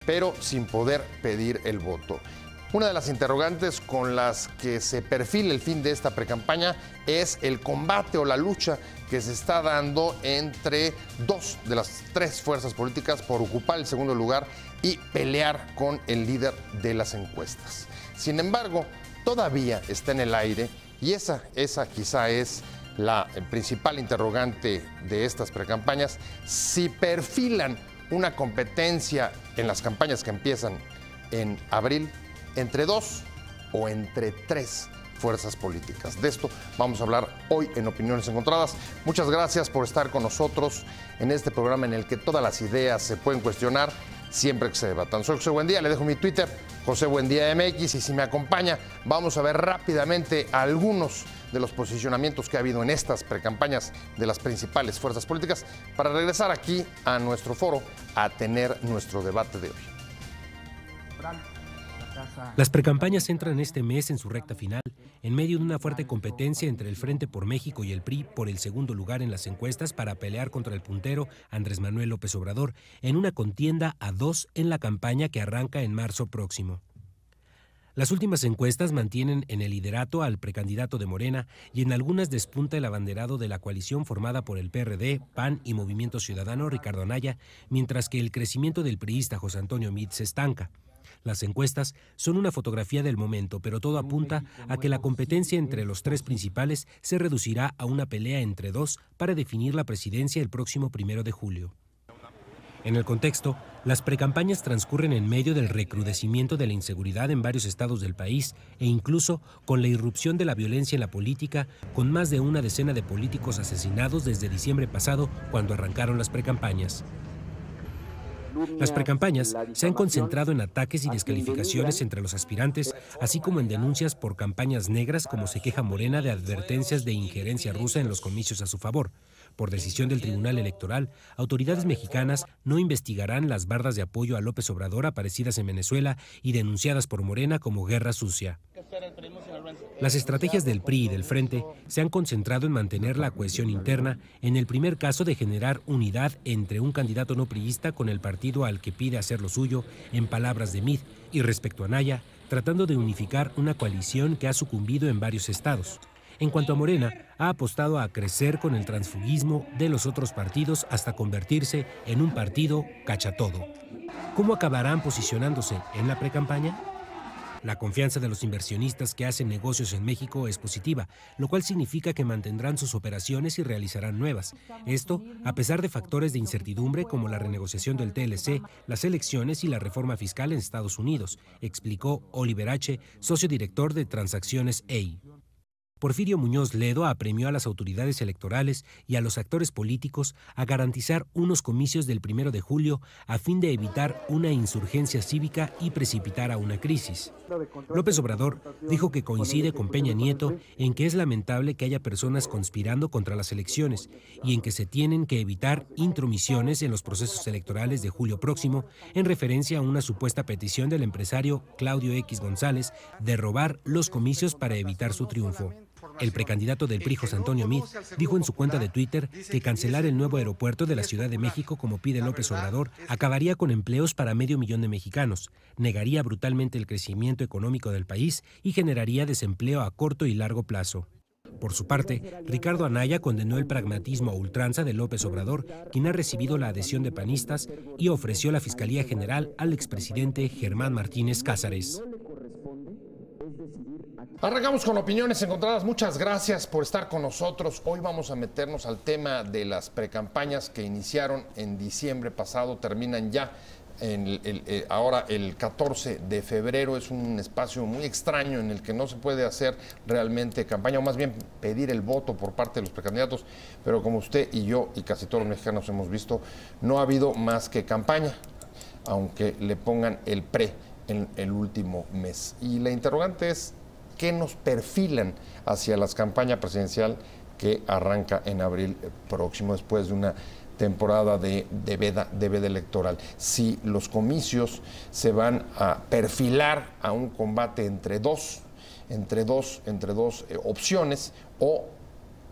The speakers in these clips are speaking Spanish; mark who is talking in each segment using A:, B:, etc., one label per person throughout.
A: pero sin poder pedir el voto. Una de las interrogantes con las que se perfila el fin de esta precampaña es el combate o la lucha que se está dando entre dos de las tres fuerzas políticas por ocupar el segundo lugar y pelear con el líder de las encuestas. Sin embargo, todavía está en el aire y esa quizá es la principal interrogante de estas precampañas, si perfilan una competencia en las campañas que empiezan en abril entre dos o entre tres fuerzas políticas. De esto vamos a hablar hoy en Opiniones Encontradas. Muchas gracias por estar con nosotros en este programa en el que todas las ideas se pueden cuestionar siempre que se debatan. Soy José Buendía, le dejo mi Twitter, José Buendía MX, y si me acompaña, vamos a ver rápidamente algunos de los posicionamientos que ha habido en estas precampañas de las principales fuerzas políticas para regresar aquí a nuestro foro a tener nuestro debate de hoy.
B: Las precampañas entran este mes en su recta final, en medio de una fuerte competencia entre el Frente por México y el PRI por el segundo lugar en las encuestas para pelear contra el puntero Andrés Manuel López Obrador, en una contienda a dos en la campaña que arranca en marzo próximo. Las últimas encuestas mantienen en el liderato al precandidato de Morena y en algunas despunta el abanderado de la coalición formada por el PRD, PAN y Movimiento Ciudadano, Ricardo Anaya, mientras que el crecimiento del priista José Antonio Meade se estanca. Las encuestas son una fotografía del momento, pero todo apunta a que la competencia entre los tres principales se reducirá a una pelea entre dos para definir la presidencia el próximo 1 de julio. En el contexto, las precampañas transcurren en medio del recrudecimiento de la inseguridad en varios estados del país e incluso con la irrupción de la violencia en la política, con más de una decena de políticos asesinados desde diciembre pasado, cuando arrancaron las precampañas. Las precampañas se han concentrado en ataques y descalificaciones entre los aspirantes, así como en denuncias por campañas negras, como se queja Morena de advertencias de injerencia rusa en los comicios a su favor. Por decisión del Tribunal Electoral, autoridades mexicanas no investigarán las bardas de apoyo a López Obrador aparecidas en Venezuela y denunciadas por Morena como guerra sucia. Las estrategias del PRI y del Frente se han concentrado en mantener la cohesión interna, en el primer caso de generar unidad entre un candidato no priista con el partido al que pide hacer lo suyo, en palabras de Meade, y respecto a Anaya, tratando de unificar una coalición que ha sucumbido en varios estados. En cuanto a Morena, ha apostado a crecer con el transfugismo de los otros partidos hasta convertirse en un partido cachatodo. ¿Cómo acabarán posicionándose en la precampaña? La confianza de los inversionistas que hacen negocios en México es positiva, lo cual significa que mantendrán sus operaciones y realizarán nuevas. Esto a pesar de factores de incertidumbre como la renegociación del TLC, las elecciones y la reforma fiscal en Estados Unidos, explicó Oliver H., socio director de Transacciones EI. Porfirio Muñoz Ledo apremió a las autoridades electorales y a los actores políticos a garantizar unos comicios del 1 de julio a fin de evitar una insurgencia cívica y precipitar a una crisis. López Obrador dijo que coincide con Peña Nieto en que es lamentable que haya personas conspirando contra las elecciones y en que se tienen que evitar intromisiones en los procesos electorales de julio próximo, en referencia a una supuesta petición del empresario Claudio X González de robar los comicios para evitar su triunfo. El precandidato del PRI, José Antonio Meade, dijo en su cuenta de Twitter que cancelar el nuevo aeropuerto de la Ciudad de México, como pide López Obrador, acabaría con empleos para 500,000 de mexicanos, negaría brutalmente el crecimiento económico del país y generaría desempleo a corto y largo plazo. Por su parte, Ricardo Anaya condenó el pragmatismo a ultranza de López Obrador, quien ha recibido la adhesión de panistas, y ofreció la Fiscalía General al expresidente Germán Martínez Cázares.
A: Arrancamos con Opiniones Encontradas. Muchas gracias por estar con nosotros. Hoy vamos a meternos al tema de las precampañas que iniciaron en diciembre pasado, terminan ya ahora el 14 de febrero. Es un espacio muy extraño en el que no se puede hacer realmente campaña, o más bien pedir el voto por parte de los precandidatos, pero como usted y yo y casi todos los mexicanos hemos visto, no ha habido más que campaña, aunque le pongan el pre en el último mes. Y la interrogante es: ¿qué nos perfilan hacia la campaña presidencial que arranca en abril próximo, después de una temporada de veda electoral? Si los comicios se van a perfilar a un combate entre dos opciones, o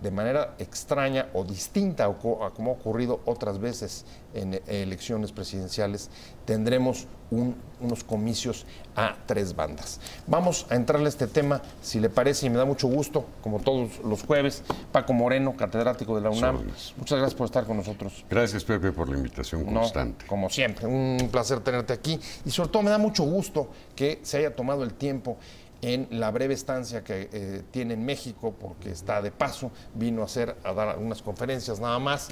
A: de manera extraña o distinta a como ha ocurrido otras veces en elecciones presidenciales, tendremos unos comicios a 3 bandas. Vamos a entrarle a este tema, si le parece, y me da mucho gusto, como todos los jueves, Paco Moreno, catedrático de la UNAM. Muchas gracias por estar con nosotros.
C: Gracias, Pepe, por la invitación constante.
A: Como siempre, un placer tenerte aquí. Y sobre todo me da mucho gusto que se haya tomado el tiempo en la breve estancia que tiene en México, porque está de paso, vino a dar algunas conferencias nada más.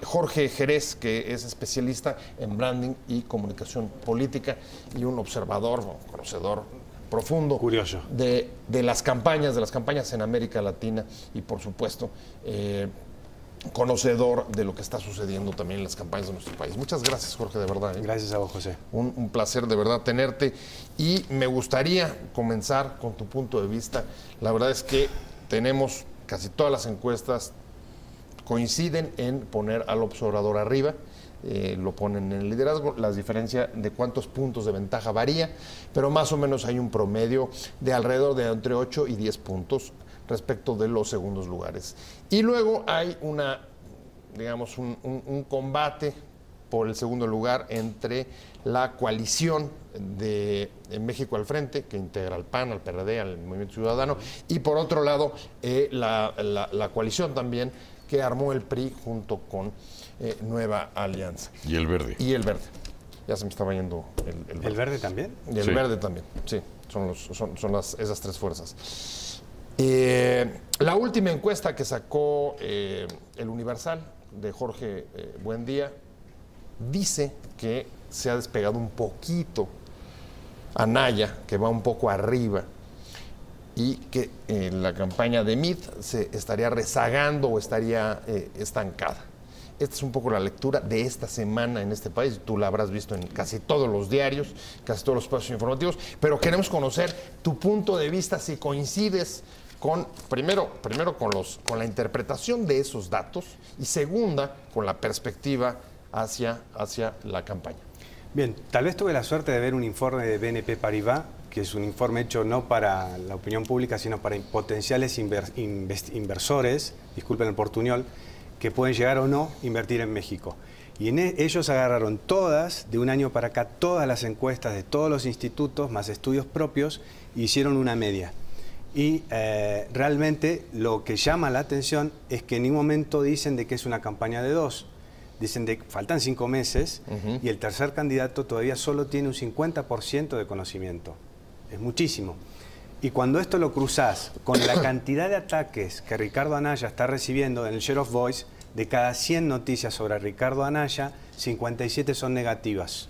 A: Jorge Jerez, que es especialista en branding y comunicación política y un observador, un conocedor profundo,
D: curioso
A: de las campañas en América Latina y, por supuesto, conocedor de lo que está sucediendo también en las campañas de nuestro país. Muchas gracias, Jorge, de verdad.
D: Gracias a vos, José.
A: Un placer de verdad tenerte, y me gustaría comenzar con tu punto de vista. La verdad es que tenemos casi todas las encuestas coinciden en poner al observador arriba, lo ponen en el liderazgo. La diferencia de cuántos puntos de ventaja varía, pero más o menos hay un promedio de alrededor de entre 8 y 10 puntos respecto de los segundos lugares. Y luego hay un combate por el segundo lugar entre la coalición de México al Frente, que integra al PAN, al PRD, al Movimiento Ciudadano, y por otro lado la coalición también que armó el PRI junto con Nueva Alianza.
C: Y el Verde.
A: Y el Verde. Ya se me estaba yendo el Verde.
D: ¿El Verde también?
A: Y el Verde también, sí. Son esas 3 fuerzas. La última encuesta que sacó el Universal de Jorge Buendía dice que se ha despegado un poquito Anaya, que va un poco arriba, y que la campaña de Meade se estaría rezagando o estaría estancada. Esta es un poco la lectura de esta semana en este país. Tú la habrás visto en casi todos los diarios, casi todos los espacios informativos, pero queremos conocer tu punto de vista, si coincides con, primero con la interpretación de esos datos, y segunda, con la perspectiva hacia la campaña.
D: Bien, tal vez tuve la suerte de ver un informe de BNP Paribas, que es un informe hecho no para la opinión pública, sino para potenciales inversores, disculpen el portuñol, que pueden llegar o no a invertir en México. Y ellos agarraron todas, de un año para acá, todas las encuestas de todos los institutos, más estudios propios, e hicieron una media. Y realmente lo que llama la atención es que en ningún momento dicen de que es una campaña de 2. Dicen de que faltan 5 meses y el tercer candidato todavía solo tiene un 50% de conocimiento. Es muchísimo. Y cuando esto lo cruzás con la cantidad de ataques que Ricardo Anaya está recibiendo en el Share of Voice, de cada 100 noticias sobre Ricardo Anaya, 57 son negativas.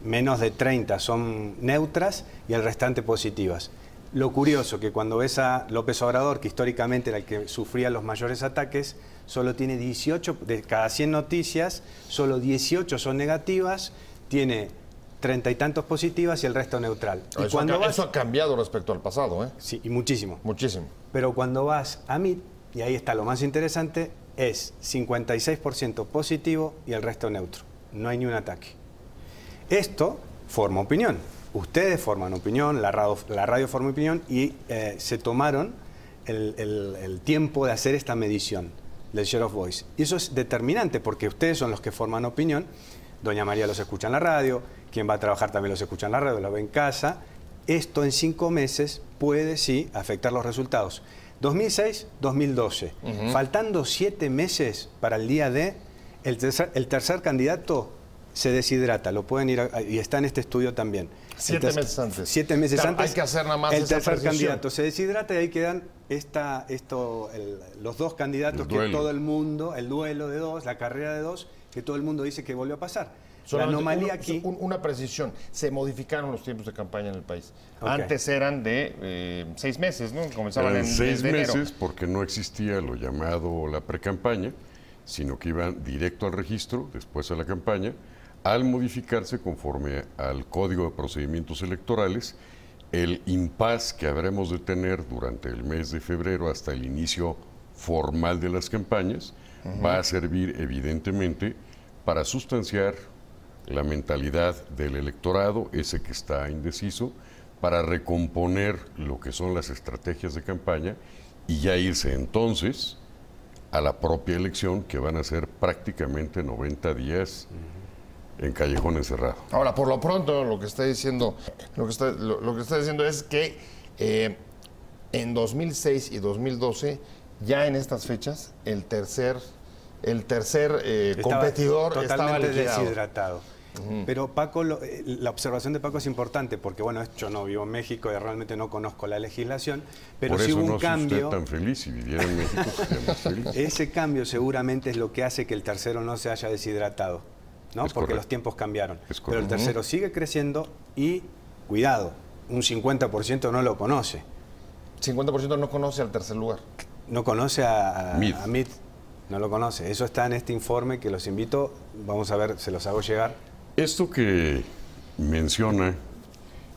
D: Menos de 30 son neutras y el restante positivas. Lo curioso que cuando ves a López Obrador, que históricamente era el que sufría los mayores ataques, solo tiene 18, de cada 100 noticias, solo 18 son negativas, tiene 30 y tantos positivas y el resto neutral. Y
A: eso ha cambiado respecto al pasado, ¿eh?
D: Sí, y muchísimo.
A: Muchísimo.
D: Pero cuando vas a Meade, y ahí está lo más interesante, es 56% positivo y el resto neutro. No hay ni un ataque. Esto forma opinión. Ustedes forman opinión, la radio forma opinión, y se tomaron el tiempo de hacer esta medición del Share of Voice. Y eso es determinante porque ustedes son los que forman opinión. Doña María los escucha en la radio, quien va a trabajar también los escucha en la radio, lo ve en casa. Esto en 5 meses puede sí afectar los resultados. 2006, 2012. Faltando 7 meses para el día D, el tercer candidato se deshidrata. Lo pueden ir y está en este estudio también.
A: 7 meses antes.
D: 7 meses antes.
A: Hay que hacer nada más
D: el
A: esa
D: tercer
A: precisión.
D: candidato se deshidrata y ahí quedan los 2 candidatos que todo el mundo, el duelo de 2, la carrera de 2, que todo el mundo dice que volvió a pasar. La anomalía aquí...
A: Una precisión. Se modificaron los tiempos de campaña en el país. Antes eran de 6 meses, ¿no? Comenzaban
C: eran
A: en
C: 6
A: meses
C: enero. Porque no existía lo llamado la precampaña, sino que iban directo al registro, después a la campaña, al modificarse conforme al Código de Procedimientos Electorales. El impasse que habremos de tener durante el mes de febrero hasta el inicio formal de las campañas va a servir evidentemente para sustanciar la mentalidad del electorado, ese que está indeciso, para recomponer lo que son las estrategias de campaña y ya irse entonces a la propia elección, que van a ser prácticamente 90 días en callejón encerrado.
A: Ahora, por lo pronto, lo que está diciendo, lo que está diciendo es que en 2006 y 2012, ya en estas fechas, el tercer competidor estaba liquidado.
D: Deshidratado. Pero Paco, la observación de Paco es importante porque, bueno, yo no vivo en México y realmente no conozco la legislación, pero
C: por
D: sí
C: eso
D: hubo un
C: no
D: cambio.
C: Usted tan feliz, si viviera en México sería más feliz.
D: Ese cambio seguramente es lo que hace que el tercero no se haya deshidratado, ¿no? Porque
C: correcto.
D: los tiempos cambiaron.
C: Pero
D: el tercero sigue creciendo y, cuidado, un 50% no lo conoce.
A: 50% no conoce al tercer lugar.
D: No conoce a
C: Meade.
D: No lo conoce. Eso está en este informe que los invito, vamos a ver, se los hago llegar.
C: Esto que menciona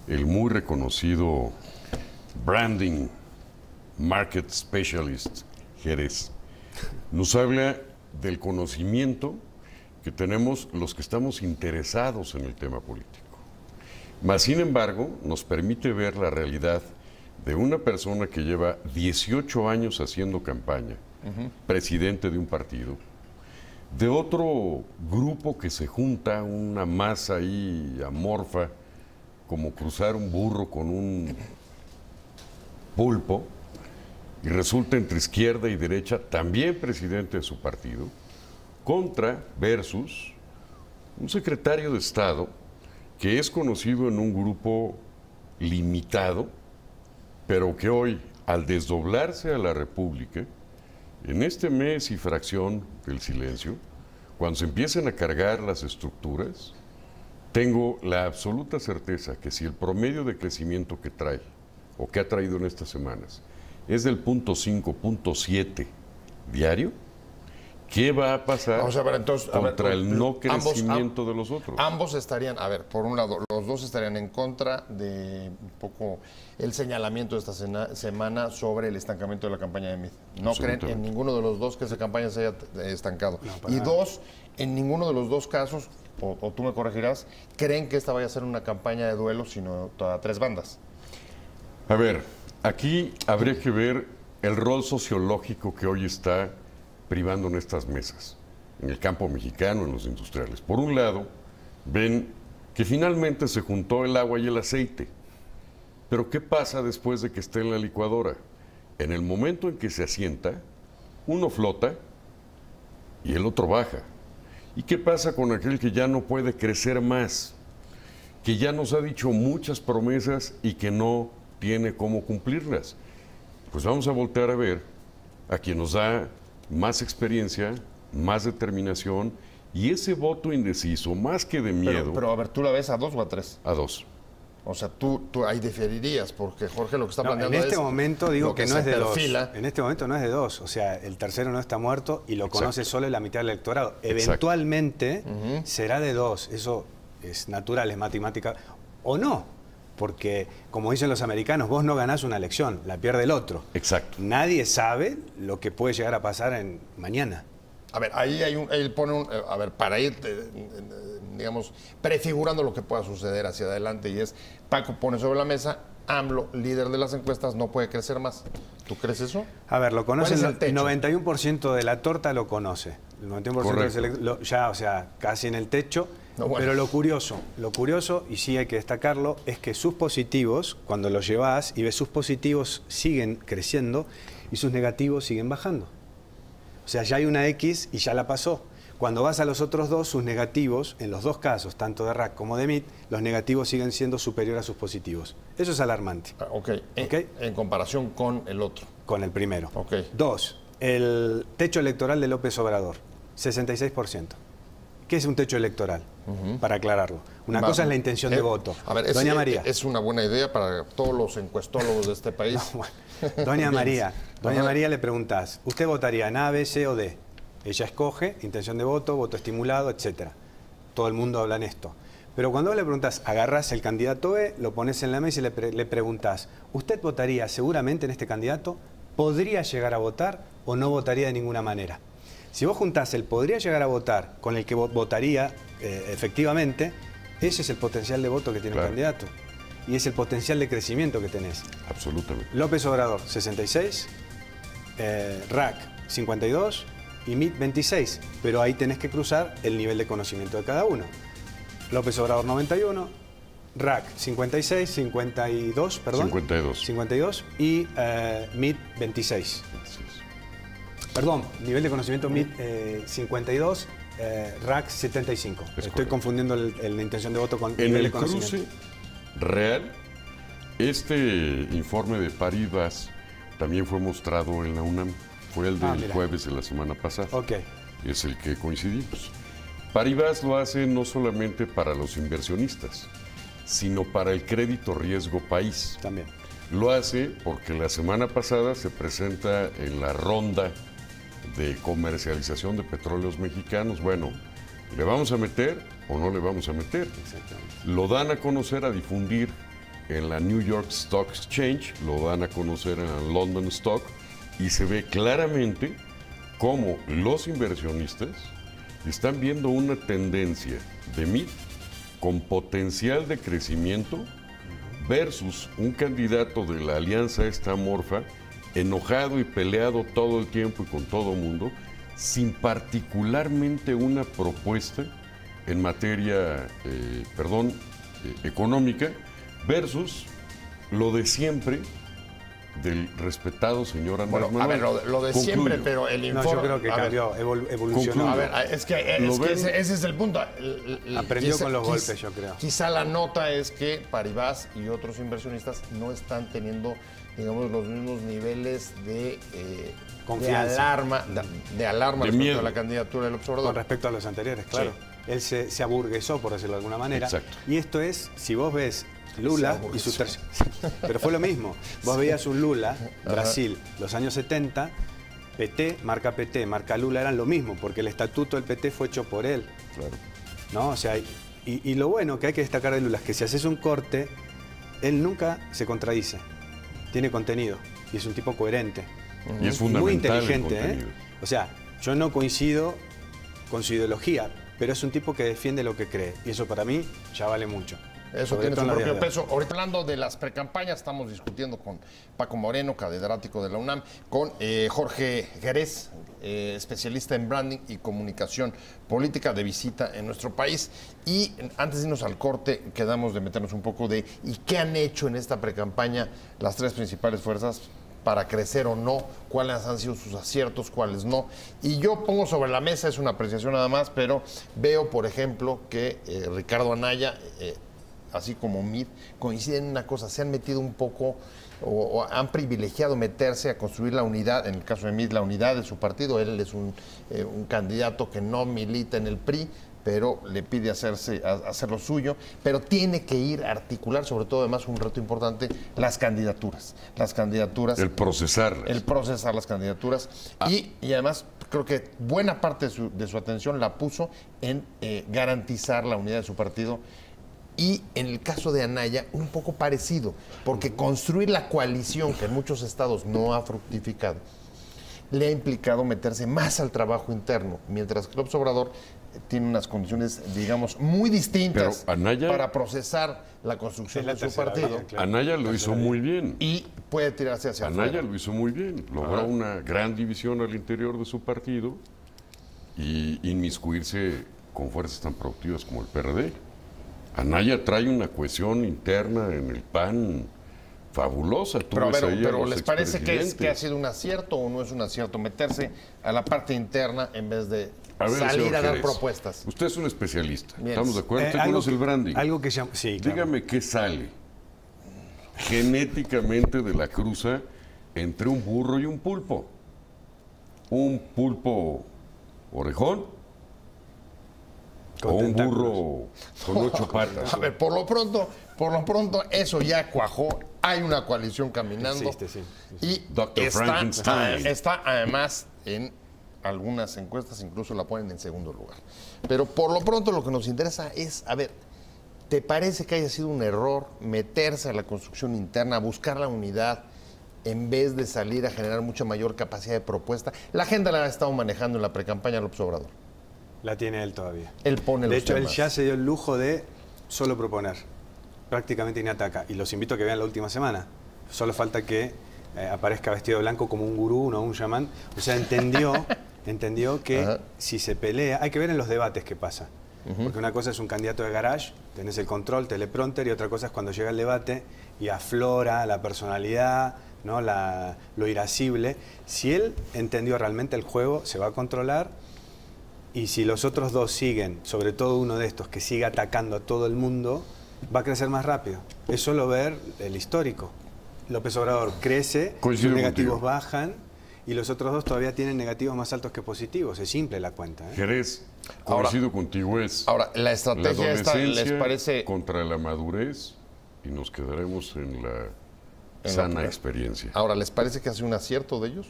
C: el muy reconocido Branding Market Specialist Jerez, nos habla del conocimiento que tenemos los que estamos interesados en el tema político. Mas, sin embargo, nos permite ver la realidad de una persona que lleva 18 años haciendo campaña, presidente de un partido, de otro grupo que se junta, una masa ahí amorfa, como cruzar un burro con un pulpo, y resulta entre izquierda y derecha, también presidente de su partido, versus un secretario de Estado que es conocido en un grupo limitado, pero que hoy, al desdoblarse a la República, en este mes y fracción del silencio, cuando se empiecen a cargar las estructuras, tengo la absoluta certeza que si el promedio de crecimiento que trae, o que ha traído en estas semanas, es del 0.5, 0.7 diario, ¿qué va a pasar
A: Vamos a ver, entonces,
C: contra el no crecimiento de los otros?
A: Ambos estarían, a ver, por un lado, los dos estarían en contra de un poco el señalamiento de esta semana sobre el estancamiento de la campaña de Meade. No creen en ninguno de los dos que esa campaña se haya estancado. No, y dos, en ninguno de los dos casos, o tú me corregirás, creen que esta vaya a ser una campaña de duelo, sino a tres bandas.
C: A ver, aquí habría que ver el rol sociológico que hoy está privando en estas mesas, en el campo mexicano, en los industriales. Por un lado, ven que finalmente se juntó el agua y el aceite. Pero ¿qué pasa después de que esté en la licuadora? En el momento en que se asienta, uno flota y el otro baja. ¿Y qué pasa con aquel que ya no puede crecer más? Que ya nos ha dicho muchas promesas y que no tiene cómo cumplirlas. Pues vamos a voltear a ver a quien nos da más experiencia, más determinación y ese voto indeciso, más que de miedo.
A: Pero a ver, ¿tú la ves a 2 o a 3?
C: A 2.
A: O sea, tú ahí diferirías, porque Jorge lo que está planteando
D: en este
A: es
D: momento digo que no es de
A: perfila.
D: 2. En este momento no es de 2. O sea, el tercero no está muerto y lo conoce solo la mitad del electorado.
C: Exacto.
D: Eventualmente será de 2. Eso es natural, es matemática. O no. Porque, como dicen los americanos, vos no ganás una elección, la pierde el otro.
C: Exacto.
D: Nadie sabe lo que puede llegar a pasar mañana.
A: A ver, ahí hay él pone a ver, para ir, digamos, prefigurando lo que pueda suceder hacia adelante, y es, Paco pone sobre la mesa, AMLO, líder de las encuestas, no puede crecer más. ¿Tú crees eso?
D: A ver, lo conoce,
A: el
D: el 91% de la torta lo conoce. El 91% ya, o sea, casi en el techo. No, bueno. Pero lo curioso, y sí hay que destacarlo, es que sus positivos, cuando los llevas y ves sus positivos siguen creciendo y sus negativos siguen bajando. O sea, ya hay una X y ya la pasó. Cuando vas a los otros dos, sus negativos, en los dos casos, tanto de RAC como de Meade, los negativos siguen siendo superiores a sus positivos. Eso es alarmante.
A: Okay. En comparación con el otro.
D: Con el primero.
A: Okay.
D: 2, el techo electoral de López Obrador, 66%. ¿Qué es un techo electoral? Para aclararlo. Una cosa es la intención de voto.
A: A ver,
D: Doña María.
A: Es una buena idea para todos los encuestólogos de este país.
D: No, bueno. Doña María le preguntás, ¿usted votaría en A, B, C o D? Ella escoge, intención de voto estimulado, etc. Todo el mundo habla en esto. Pero cuando le preguntás, agarrás el candidato B, lo pones en la mesa y le preguntás, ¿usted votaría seguramente en este candidato? ¿Podría llegar a votar o no votaría de ninguna manera? Si vos juntás el podría llegar a votar con el que votaría efectivamente, ese es el potencial de voto que tiene el candidato. Y es el potencial de crecimiento que tenés.
C: Absolutamente.
D: López Obrador, 66, RAC 52 y MIT 26, pero ahí tenés que cruzar el nivel de conocimiento de cada uno. López Obrador 91, RAC 56, 52, perdón. 52 y MIT 26. Perdón, nivel de conocimiento MIT 52, RAC 75. Estoy confundiendo la intención de voto con
C: en
D: nivel
C: el
D: de conocimiento.
C: cruce real, este informe de Paribas también fue mostrado en la UNAM. Fue el del jueves de la semana pasada.
D: Ok.
C: Es el que coincidimos. Paribas lo hace no solamente para los inversionistas, sino para el crédito riesgo país.
D: También.
C: Lo hace porque la semana pasada se presenta en la ronda de comercialización de petróleos mexicanos. Bueno, ¿le vamos a meter o no le vamos a meter?
D: Exactamente.
C: Lo dan a conocer, a difundir en la New York Stock Exchange, lo dan a conocer en la London Stock, y se ve claramente cómo los inversionistas están viendo una tendencia de MIT con potencial de crecimiento versus un candidato de la alianza esta amorfa enojado y peleado todo el tiempo y con todo el mundo, sin particularmente una propuesta en materia económica, versus lo de siempre del respetado señor Andrés Manuel.
A: A ver, lo de siempre, pero el informe...
D: No, yo creo que cambió, evolucionó.
A: A ver, es que ese es el punto.
D: Aprendió con los golpes, yo creo.
A: Quizá la nota es que Paribas y otros inversionistas no están teniendo, digamos, los mismos niveles de alarma,
C: de miedo
A: a la candidatura del observador.
D: Con respecto a los anteriores, claro. Sí. Él se aburguesó, por decirlo de alguna manera.
C: Exacto.
D: Y esto es, si vos ves Lula y su tercer... Pero fue lo mismo. Vos veías un Lula, Brasil, los años 70, PT, marca Lula, eran lo mismo, porque el estatuto del PT fue hecho por él.
C: Claro.
D: ¿No? O sea, y lo bueno que hay que destacar de Lula es que si haces un corte, él nunca se contradice. Tiene contenido y es un tipo coherente.
C: Y es fundamental.
D: Muy inteligente, O sea, yo no coincido con su ideología, pero es un tipo que defiende lo que cree. Y eso para mí ya vale mucho.
A: Eso tiene su propio peso. Ahorita hablando de las precampañas, estamos discutiendo con Paco Moreno, catedrático de la UNAM, con Jorge Jerez, especialista en branding y comunicación política, de visita en nuestro país. Y antes de irnos al corte, quedamos de meternos un poco de ¿y qué han hecho en esta precampaña las tres principales fuerzas para crecer o no? ¿Cuáles han sido sus aciertos, cuáles no? Y yo pongo sobre la mesa, es una apreciación nada más, pero veo, por ejemplo, que Ricardo Anaya... así como MIT, coinciden en una cosa, se han metido un poco o han privilegiado meterse a construir la unidad, en el caso de MIT, la unidad de su partido. Él es un candidato que no milita en el PRI, pero le pide hacer lo suyo, pero tiene que ir a articular, sobre todo además un reto importante, las candidaturas.
C: El procesarlas.
A: El procesar las candidaturas. Y además creo que buena parte de su atención la puso en garantizar la unidad de su partido. Y en el caso de Anaya, un poco parecido, porque construir la coalición, que en muchos estados no ha fructificado, le ha implicado meterse más al trabajo interno, mientras que López Obrador tiene unas condiciones, digamos, muy distintas para procesar la construcción de su partido.
C: Claro. Anaya lo hizo muy bien.
A: Y puede tirarse hacia afuera.
C: Anaya lo hizo muy bien. Logró una gran división al interior de su partido y inmiscuirse con fuerzas tan productivas como el PRD. Anaya trae una cohesión interna en el PAN fabulosa.
A: Pero ¿les parece que ha sido un acierto o no es un acierto meterse a la parte interna en vez de salir a dar propuestas?
C: Usted es un especialista.
A: Bien.
C: ¿Estamos de acuerdo? Usted conoce el branding.
D: Algo que llama... Sí, claro.
C: Dígame qué sale genéticamente de la cruza entre un burro y un pulpo. Un pulpo orejón o un burro con 8 patas.
A: A ver, por lo pronto eso ya cuajó. Hay una coalición caminando.
D: Existe, sí.
A: Y
C: Dr. Frankenstein.
A: Está además en algunas encuestas, incluso la ponen en segundo lugar. Pero por lo pronto lo que nos interesa es, a ver, ¿te parece que haya sido un error meterse a la construcción interna, buscar la unidad, en vez de salir a generar mucha mayor capacidad de propuesta? La agenda la ha estado manejando en la precampaña López Obrador.
D: La tiene él todavía.
A: Él pone los
D: temas. De hecho, él ya se dio el lujo de solo proponer. Prácticamente ni ataca. Y los invito a que vean la última semana. Solo falta que aparezca vestido de blanco como un gurú, no un chamán. O sea, entendió que
A: Ajá.
D: si se pelea, hay que ver en los debates qué pasa. Porque una cosa es un candidato de garage, tenés el control, teleprompter, y otra cosa es cuando llega el debate y aflora la personalidad, ¿no? Lo irascible. Si él entendió realmente el juego, se va a controlar, y si los otros dos siguen, sobre todo uno de estos que sigue atacando a todo el mundo, va a crecer más rápido. Es solo ver el histórico. López Obrador crece,
C: Coincido
D: sus negativos
C: contigo.
D: bajan, y los otros dos todavía tienen negativos más altos que positivos. Es simple la cuenta, ¿eh?
C: Jerez,
A: Ahora-
C: coincido contigo, es
A: Ahora, la
C: la
A: estrategia esta, ¿les
C: adolescencia
A: parece?
C: contra la madurez, y nos quedaremos en la
A: En
C: sana
A: la-
C: experiencia.
A: Ahora, ¿les parece que hace un acierto de ellos?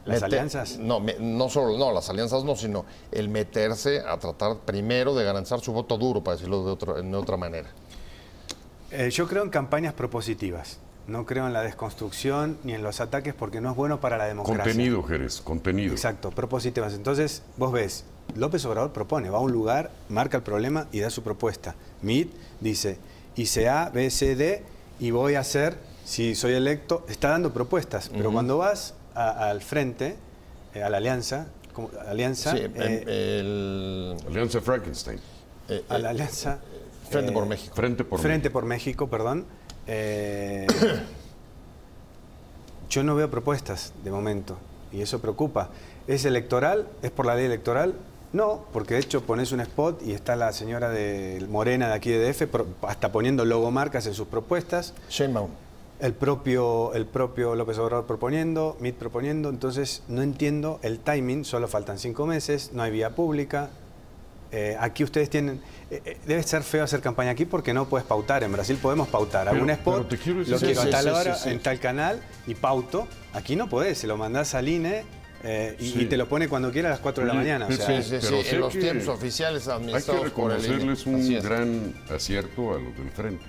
D: ¿Las alianzas?
A: No, no solo, no, las alianzas no, sino el meterse a tratar primero de garantizar su voto duro, para decirlo de otra manera.
D: Yo creo en campañas propositivas. No creo en la desconstrucción ni en los ataques, porque no es bueno para la democracia.
C: Contenido, Jerez, contenido.
D: Exacto, propositivas. Entonces, vos ves, López Obrador propone, va a un lugar, marca el problema y da su propuesta. Mitt dice, hice A, B, C, D, y voy a hacer, si soy electo, está dando propuestas. Pero cuando vas al frente, a la alianza,
A: Sí,
C: Alianza Frankenstein.
D: a la alianza...
A: Frente por México.
C: Frente por
D: por México, perdón. Yo no veo propuestas de momento y eso preocupa. ¿Es electoral? ¿Es por la ley electoral? No, porque de hecho pones un spot y está la señora de Morena de aquí de DF hasta poniendo logomarcas en sus propuestas.
A: Sheinbaum.
D: El propio López Obrador proponiendo, Mitt proponiendo. Entonces no entiendo el timing, solo faltan 5 meses, no hay vía pública. Aquí ustedes tienen... debe ser feo hacer campaña aquí porque no puedes pautar. En Brasil podemos pautar. Hago un
C: pero
D: spot,
C: te quiero decir-
D: lo quiero
A: Sí,
D: a tal
A: sí,
D: hora,
A: sí, sí.
D: en tal canal, y pauto. Aquí no podés, se lo mandás al INE
C: Sí.
D: y te lo pone cuando quiera a las 4 de la
C: Oye,
D: mañana. O
C: pero
D: sea,
A: Sí, sí,
C: Pero
A: sí,
C: sé
A: en los
C: que
A: tiempos oficiales
C: Hay que
A: administrados por el INE.
C: reconocerles un
A: Así es.
C: gran acierto a los del frente.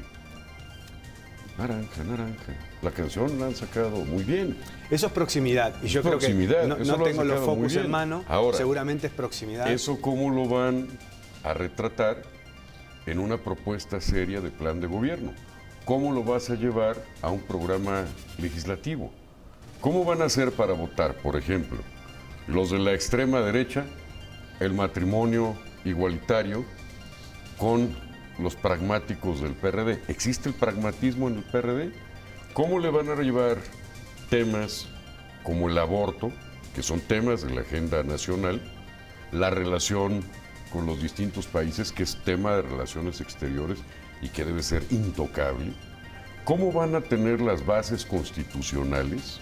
C: Naranja, naranja. La canción la han sacado muy bien.
D: eso es proximidad. Y yo creo que
C: Proximidad,
D: no
C: eso lo han
D: tengo los
C: sacado muy
D: focus en
C: bien.
D: mano.
C: Ahora,
D: seguramente es proximidad.
C: ¿Eso cómo lo van a retratar en una propuesta seria de plan de gobierno? ¿Cómo lo vas a llevar a un programa legislativo? ¿Cómo van a hacer para votar, por ejemplo, los de la extrema derecha, el matrimonio igualitario con los pragmáticos del PRD? ¿Existe el pragmatismo en el PRD? ¿Cómo le van a llevar temas como el aborto, que son temas de la agenda nacional, la relación con los distintos países, que es tema de relaciones exteriores y que debe ser intocable? ¿Cómo van a tener las bases constitucionales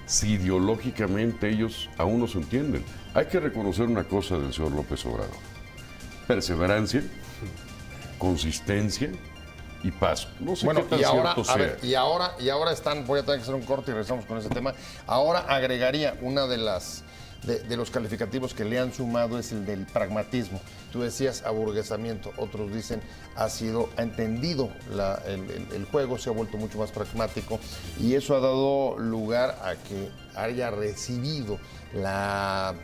C: si ideológicamente ellos aún no se entienden? Hay que reconocer una cosa del señor López Obrador: perseverancia, consistencia y paso. No sé
A: Bueno,
C: qué tan
A: y ahora,
C: cierto
A: a
C: sea.
A: ver, y ahora están, voy a tener que hacer un corte y regresamos con ese tema. Ahora agregaría una de las de los calificativos que le han sumado es el del pragmatismo. Tú decías aburguesamiento, otros dicen ha entendido el juego, se ha vuelto mucho más pragmático, y eso ha dado lugar a que haya recibido la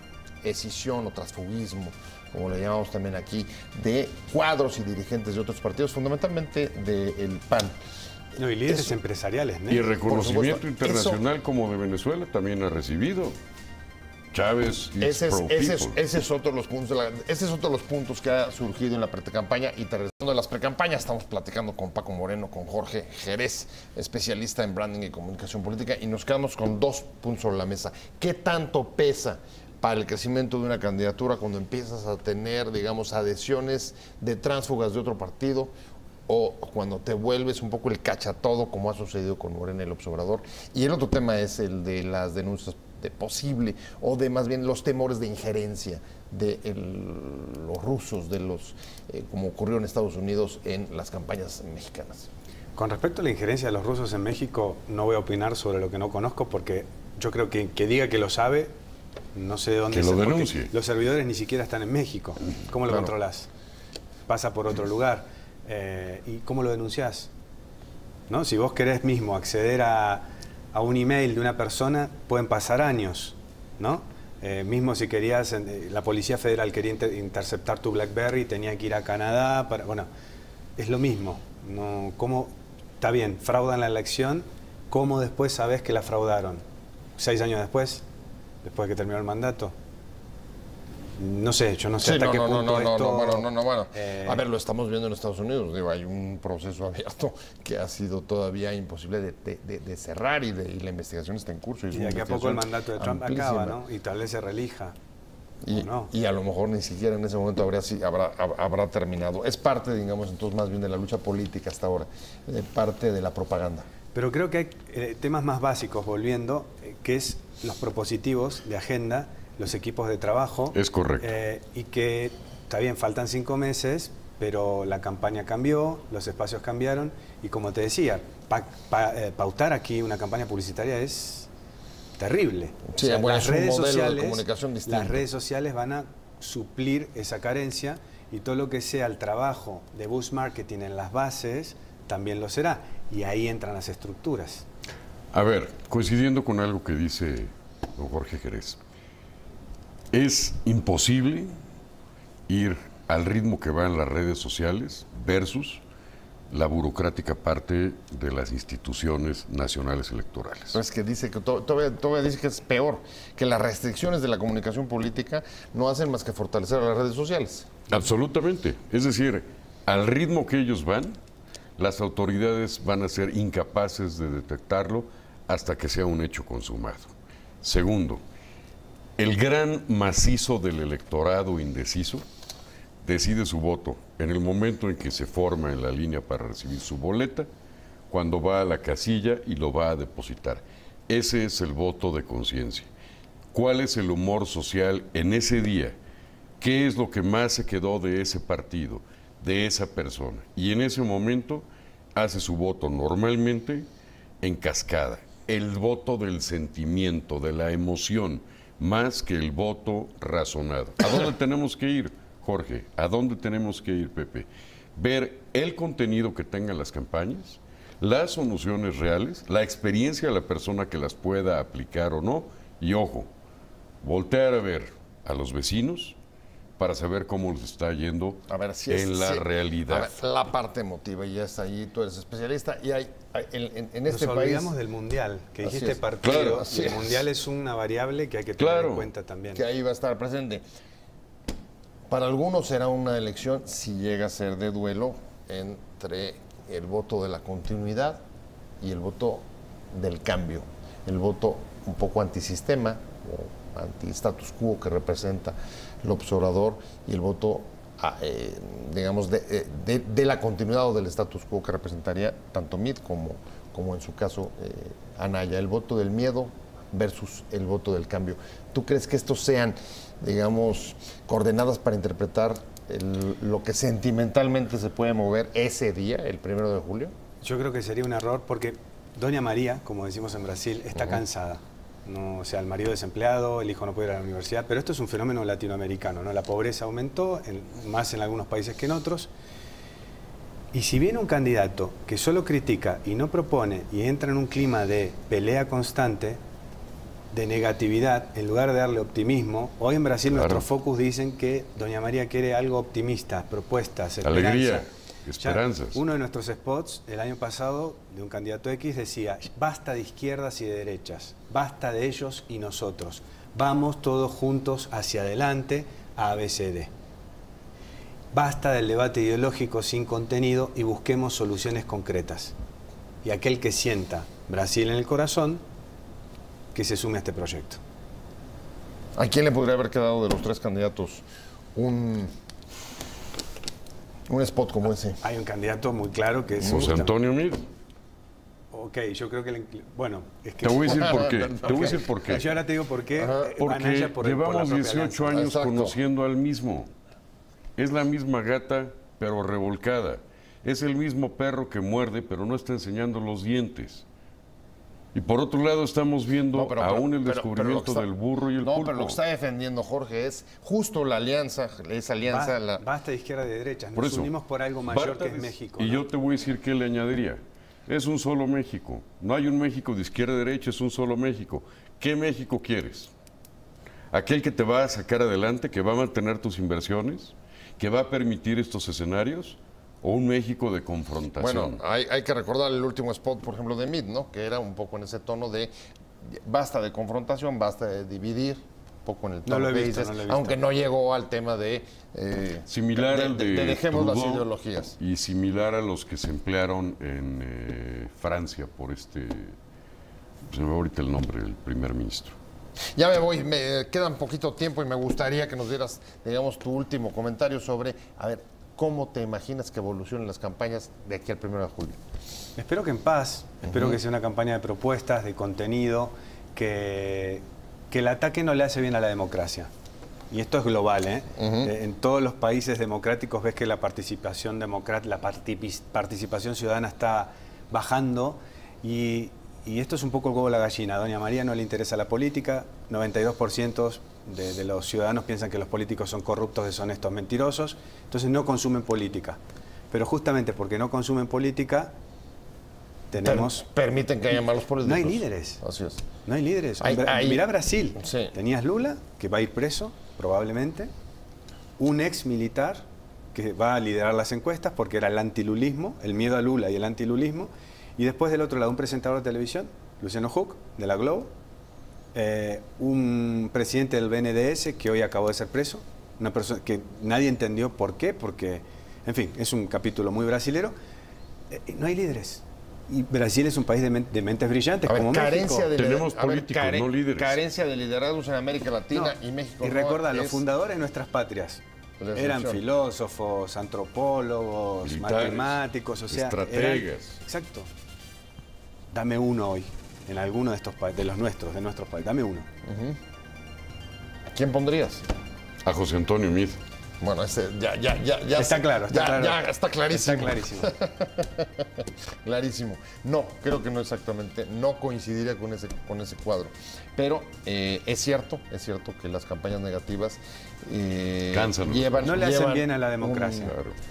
A: escisión o transfugismo, como le llamamos también aquí, de cuadros y dirigentes de otros partidos, fundamentalmente del PAN.
D: No, y líderes
A: Eso.
D: empresariales, ¿no?
C: Y el reconocimiento
A: supuesto.
C: internacional como de Venezuela también ha recibido. Chávez y
A: Ese es otro de los puntos ese es otro de los puntos que ha surgido en la precampaña. Y regresando de las precampañas, estamos platicando con Paco Moreno, con Jorge Jerez, especialista en branding y comunicación política, y nos quedamos con 2 puntos sobre la mesa. ¿Qué tanto pesa para el crecimiento de una candidatura cuando empiezas a tener, digamos, adhesiones de tránsfugas de otro partido, o cuando te vuelves un poco el cachatodo, como ha sucedido con Morena y el López Obrador? Y el otro tema es el de las denuncias de posible, o de más bien los temores de injerencia de los rusos, de los como ocurrió en Estados Unidos en las campañas mexicanas.
D: Con respecto a la injerencia de los rusos en México, no voy a opinar sobre lo que no conozco, porque yo creo que diga que lo sabe, no sé de dónde
C: Que lo
D: porque
C: denuncie.
D: Los servidores ni siquiera están en México. ¿Cómo lo
A: Claro.
D: controlas? Pasa por otro lugar. ¿Y cómo lo denunciás? ¿No? Si vos querés mismo acceder a un email de una persona, pueden pasar años, ¿no? Mismo si querías, la Policía Federal quería interceptar tu BlackBerry, tenía que ir a Canadá para... Bueno, es lo mismo. No, ¿cómo? Está bien, fraudan la elección. ¿cómo después sabés que la fraudaron? 6 años después de que terminó el mandato. No sé, yo no sé hasta qué punto esto...
A: Bueno. A ver, lo estamos viendo en Estados Unidos. Digo, hay un proceso abierto que ha sido todavía imposible de cerrar y la investigación está en curso.
D: Y de aquí a poco el mandato de Trump acaba, ¿no? Y tal vez se reelija.
A: Y a lo mejor ni siquiera en ese momento habrá terminado. Es parte, digamos, entonces más bien de la lucha política hasta ahora, parte de la propaganda.
D: Pero creo que hay temas más básicos, volviendo, que es los propositivos de agenda, los equipos de trabajo.
C: Es correcto.
D: Y que, está bien, faltan 5 meses, pero la campaña cambió, los espacios cambiaron, y como te decía, pautar aquí una campaña publicitaria es terrible.
A: Sí,
D: o sea,
A: bueno,
D: las
A: es un
D: redes
A: modelo
D: sociales,
A: de comunicación distinto.
D: Las redes sociales van a suplir esa carencia, y todo lo que sea el trabajo de boost marketing en las bases también lo será, y ahí entran las estructuras.
C: A ver, coincidiendo con algo que dice don Jorge Jerez, es imposible ir al ritmo que van las redes sociales versus la burocrática parte de las instituciones nacionales electorales.
A: Es que dice que todavía dice que es peor, que las restricciones de la comunicación política no hacen más que fortalecer a las redes sociales.
C: Absolutamente. Es decir, al ritmo que ellos van, las autoridades van a ser incapaces de detectarlo hasta que sea un hecho consumado. Segundo, el gran macizo del electorado indeciso decide su voto en el momento en que se forma en la línea para recibir su boleta, cuando va a la casilla y lo va a depositar. Ese es el voto de conciencia. ¿Cuál es el humor social en ese día? ¿Qué es lo que más se quedó de ese partido, de esa persona? Y en ese momento hace su voto normalmente en cascada. El voto del sentimiento, de la emoción, más que el voto razonado. ¿A dónde tenemos que ir, Jorge? ¿A dónde tenemos que ir, Pepe? Ver el contenido que tengan las campañas, las soluciones reales, la experiencia de la persona que las pueda aplicar o no, y ojo, voltear a ver a los vecinos para saber cómo les está yendo en la realidad.
A: A ver, la parte emotiva, y ya está ahí, tú eres especialista, y hay en este
D: Nos
A: país...
D: olvidamos del Mundial, que dijiste partido,
C: claro,
D: y el Mundial es una variable que hay que tener en cuenta también.
A: Que ahí va a estar presente. Para algunos será una elección, si llega a ser de duelo, entre el voto de la continuidad y el voto del cambio, el voto un poco antisistema o anti-status quo que representa López Obrador, y el voto, digamos, de la continuidad o del status quo que representaría tanto Mid como en su caso Anaya, el voto del miedo versus el voto del cambio. ¿Tú crees que estos sean, digamos, coordenadas para interpretar lo que sentimentalmente se puede mover ese día, el 1 de julio?
D: Yo creo que sería un error porque Doña María, como decimos en Brasil, está cansada. No, o sea, el marido desempleado, el hijo no puede ir a la universidad, pero esto es un fenómeno latinoamericano, ¿no? La pobreza aumentó, más en algunos países que en otros. Y si viene un candidato que solo critica y no propone y entra en un clima de pelea constante, de negatividad, en lugar de darle optimismo, hoy en Brasil nuestros focus dicen que Doña María quiere algo optimista, propuestas, esperanza.
C: Alegría, esperanzas.
D: Ya, uno de nuestros spots el año pasado de un candidato X decía: basta de izquierdas y de derechas, basta de ellos y nosotros, vamos todos juntos hacia adelante a ABCD. Basta del debate ideológico sin contenido y busquemos soluciones concretas. Y aquel que sienta Brasil en el corazón, que se sume a este proyecto.
A: ¿A quién le podría haber quedado de los 3 candidatos un spot como ese?
D: Hay un candidato muy claro que es...
C: José Antonio Meade.
D: Ok, yo creo que... Bueno, es que...
C: Te voy a decir por qué. Te voy a decir por qué.
D: Yo ahora te digo por qué.
C: Porque llevamos 18 años conociendo al mismo. Es la misma gata, pero revolcada. Es el mismo perro que muerde, pero no está enseñando los dientes. Y por otro lado estamos viendo aún el descubrimiento del burro y el pulpo.
A: No, pero lo que está defendiendo Jorge es justo la alianza, esa alianza...
D: Basta de izquierda y de derecha, nos unimos por algo mayor que es México.
C: Y yo te voy a decir qué le añadiría. Es un solo México. No hay un México de izquierda y derecha, es un solo México. ¿Qué México quieres? ¿Aquel que te va a sacar adelante, que va a mantener tus inversiones, que va a permitir estos escenarios? o un México de confrontación.
A: Bueno, hay que recordar el último spot, por ejemplo, de Meade, ¿no? Que era un poco en ese tono de basta de confrontación, basta de dividir, un poco en el tono que dices, aunque no llegó al tema de
C: similar al de
A: dejemos
C: Trudeau,
A: las ideologías.
C: Y similar a los que se emplearon en Francia por se me va ahorita el nombre del primer ministro.
A: Ya me voy, me queda un poquito tiempo y me gustaría que nos dieras, digamos, tu último comentario sobre, a ver, ¿cómo te imaginas que evolucionen las campañas de aquí al 1 de julio?
D: Espero que en paz, espero que sea una campaña de propuestas, de contenido, que el ataque no le hace bien a la democracia. Y esto es global, ¿eh? En todos los países democráticos ves que la participación participación ciudadana está bajando y esto es un poco el huevo de la gallina. A doña María no le interesa la política, 92% de los ciudadanos piensan que los políticos son corruptos, deshonestos, mentirosos, entonces no consumen política. Pero justamente porque no consumen política, tenemos...
A: Permiten que haya malos políticos.
D: No hay líderes.
A: Así es.
D: No hay líderes. Mirá Brasil. Sí. Tenías Lula, que va a ir preso, probablemente. Un ex militar que va a liderar las encuestas porque era el antilulismo, el miedo a Lula y el antilulismo. Y después del otro lado, un presentador de televisión, Luciano Huck, de la Globo. Un presidente del BNDES que hoy acabó de ser preso. Una persona que nadie entendió por qué, porque, en fin, es un capítulo muy brasilero. No hay líderes. Y Brasil es un país de mentes brillantes, como México.
C: Tenemos políticos, no líderes.
A: Carencia de liderazgos en América Latina y México.
D: Y recuerda, los fundadores de nuestras patrias eran filósofos, antropólogos, militares, matemáticos, o sea,
C: estrategas.
D: Exacto. Dame uno hoy, en alguno de estos países, de nuestros países, dame uno.
A: ¿Quién pondrías?
C: A José Antonio Meade.
A: Bueno, ese ya
D: está claro,
A: ya está clarísimo.
D: Está clarísimo.
A: Clarísimo. No, creo que no exactamente, no coincidiría con ese cuadro. Pero es cierto que las campañas negativas
D: no le hacen bien a la democracia.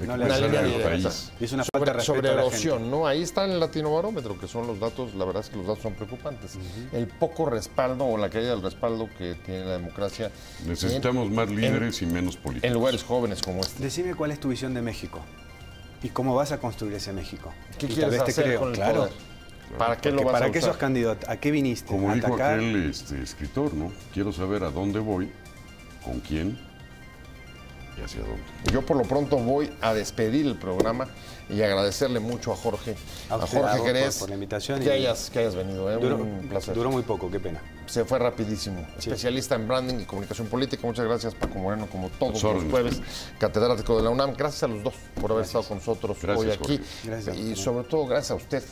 C: No le hacen bien al país.
D: Y es una falta de respeto
A: sobre
D: a la
A: erosión,
D: gente.
A: ¿no? Ahí está el Latinobarómetro, que son los datos, la verdad es que los datos son preocupantes. El poco respaldo o la caída del respaldo que tiene la democracia.
C: Necesitamos más líderes y menos políticos.
A: En lugares jóvenes como este.
D: Decime cuál es tu visión de México y cómo vas a construir ese México.
A: ¿Qué quieres hacer con el poder? ¿Para qué lo vas a usar?
D: ¿Para qué sos candidato? ¿A qué viniste?
C: Como
D: ¿A
C: dijo
D: atacar?
C: aquel escritor, ¿no? Quiero saber a dónde voy, con quién y hacia dónde.
A: Yo por lo pronto voy a despedir el programa y agradecerle mucho a Jorge.
D: A Jorge Jerez por la invitación.
A: Que hayas venido, un placer.
D: Duró muy poco, qué pena.
A: Se fue rapidísimo. Sí. Especialista en branding y comunicación política. Muchas gracias, Paco Moreno, como todos los jueves. Catedrático de la UNAM. Gracias a los dos por haber estado con nosotros hoy aquí.
D: Gracias.
A: Y sobre todo, gracias a usted